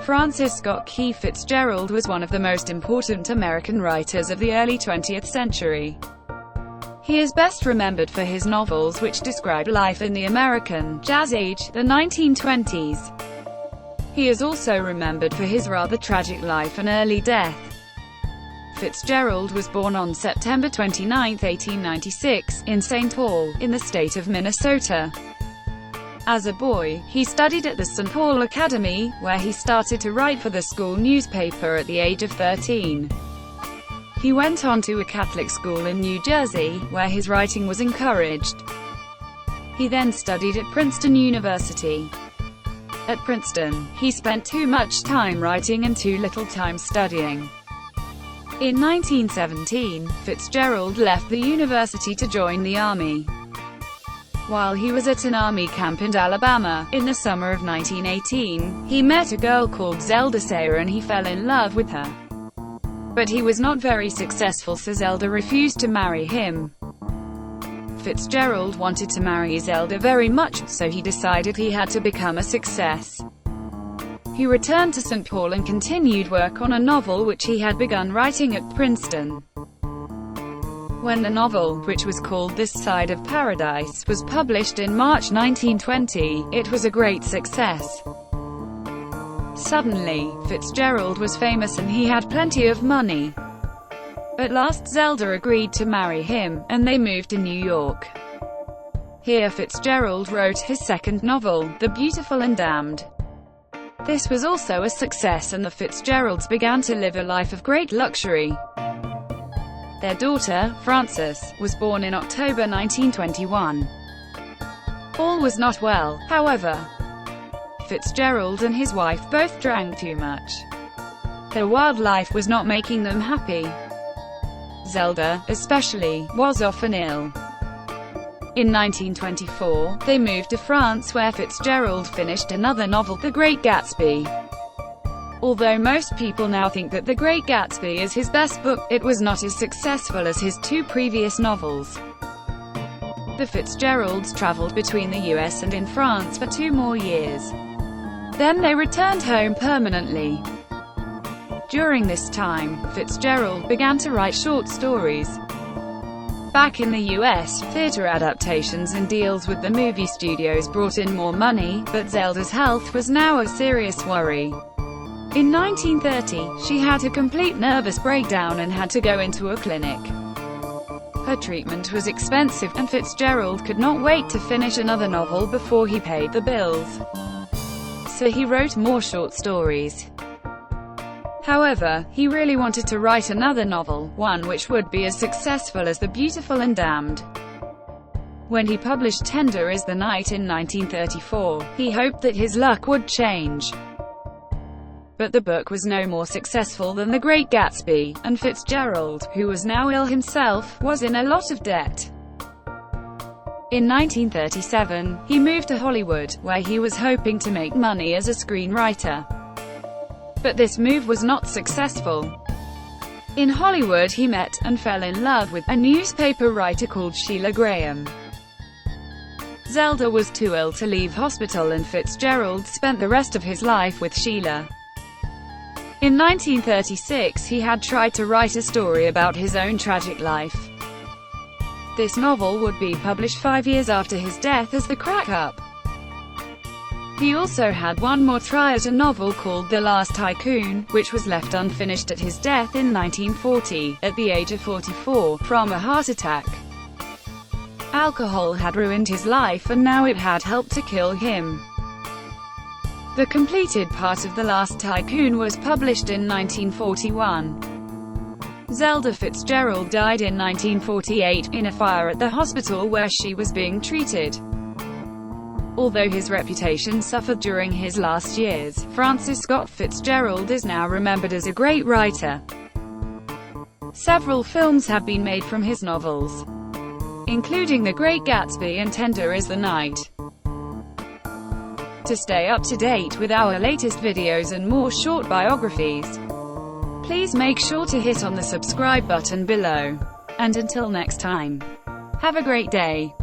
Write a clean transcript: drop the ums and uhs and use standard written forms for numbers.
Francis Scott Key Fitzgerald was one of the most important American writers of the early 20th century. He is best remembered for his novels which describe life in the American Jazz Age, the 1920s. He is also remembered for his rather tragic life and early death. Fitzgerald was born on September 29, 1896, in St. Paul, in the state of Minnesota. As a boy, he studied at the St. Paul Academy, where he started to write for the school newspaper at the age of 13. He went on to a Catholic school in New Jersey, where his writing was encouraged. He then studied at Princeton University. At Princeton, he spent too much time writing and too little time studying. In 1917, Fitzgerald left the university to join the Army. While he was at an army camp in Alabama, in the summer of 1918, he met a girl called Zelda and he fell in love with her. But he was not very successful, so Zelda refused to marry him. Fitzgerald wanted to marry Zelda very much, so he decided he had to become a success. He returned to St. Paul and continued work on a novel which he had begun writing at Princeton. When the novel, which was called This Side of Paradise, was published in March 1920, it was a great success. Suddenly, Fitzgerald was famous and he had plenty of money. At last Zelda agreed to marry him, and they moved to New York. Here Fitzgerald wrote his second novel, The Beautiful and Damned. This was also a success and the Fitzgeralds began to live a life of great luxury. Their daughter, Frances, was born in October 1921. All was not well, however. Fitzgerald and his wife both drank too much. Their wild life was not making them happy. Zelda, especially, was often ill. In 1924, they moved to France where Fitzgerald finished another novel, The Great Gatsby. Although most people now think that The Great Gatsby is his best book, it was not as successful as his two previous novels. The Fitzgeralds traveled between the US and in France for 2 more years. Then they returned home permanently. During this time, Fitzgerald began to write short stories. Back in the US, theater adaptations and deals with the movie studios brought in more money, but Zelda's health was now a serious worry. In 1930, she had a complete nervous breakdown and had to go into a clinic. Her treatment was expensive, and Fitzgerald could not wait to finish another novel before he paid the bills. So he wrote more short stories. However, he really wanted to write another novel, one which would be as successful as The Beautiful and Damned. When he published Tender is the Night in 1934, he hoped that his luck would change. But the book was no more successful than The Great Gatsby, and Fitzgerald, who was now ill himself, was in a lot of debt. In 1937, he moved to Hollywood, where he was hoping to make money as a screenwriter. But this move was not successful. In Hollywood he met, and fell in love with, a newspaper writer called Sheila Graham. Zelda was too ill to leave hospital and Fitzgerald spent the rest of his life with Sheila. In 1936 he had tried to write a story about his own tragic life. This novel would be published 5 years after his death as The Crack-Up. He also had one more try at a novel called The Last Tycoon, which was left unfinished at his death in 1940, at the age of 44, from a heart attack. Alcohol had ruined his life and now it had helped to kill him. The completed part of The Last Tycoon was published in 1941. Zelda Fitzgerald died in 1948, in a fire at the hospital where she was being treated. Although his reputation suffered during his last years, Francis Scott Fitzgerald is now remembered as a great writer. Several films have been made from his novels, including The Great Gatsby and Tender is the Night. To stay up to date with our latest videos and more short biographies, please make sure to hit on the subscribe button below. And until next time, have a great day.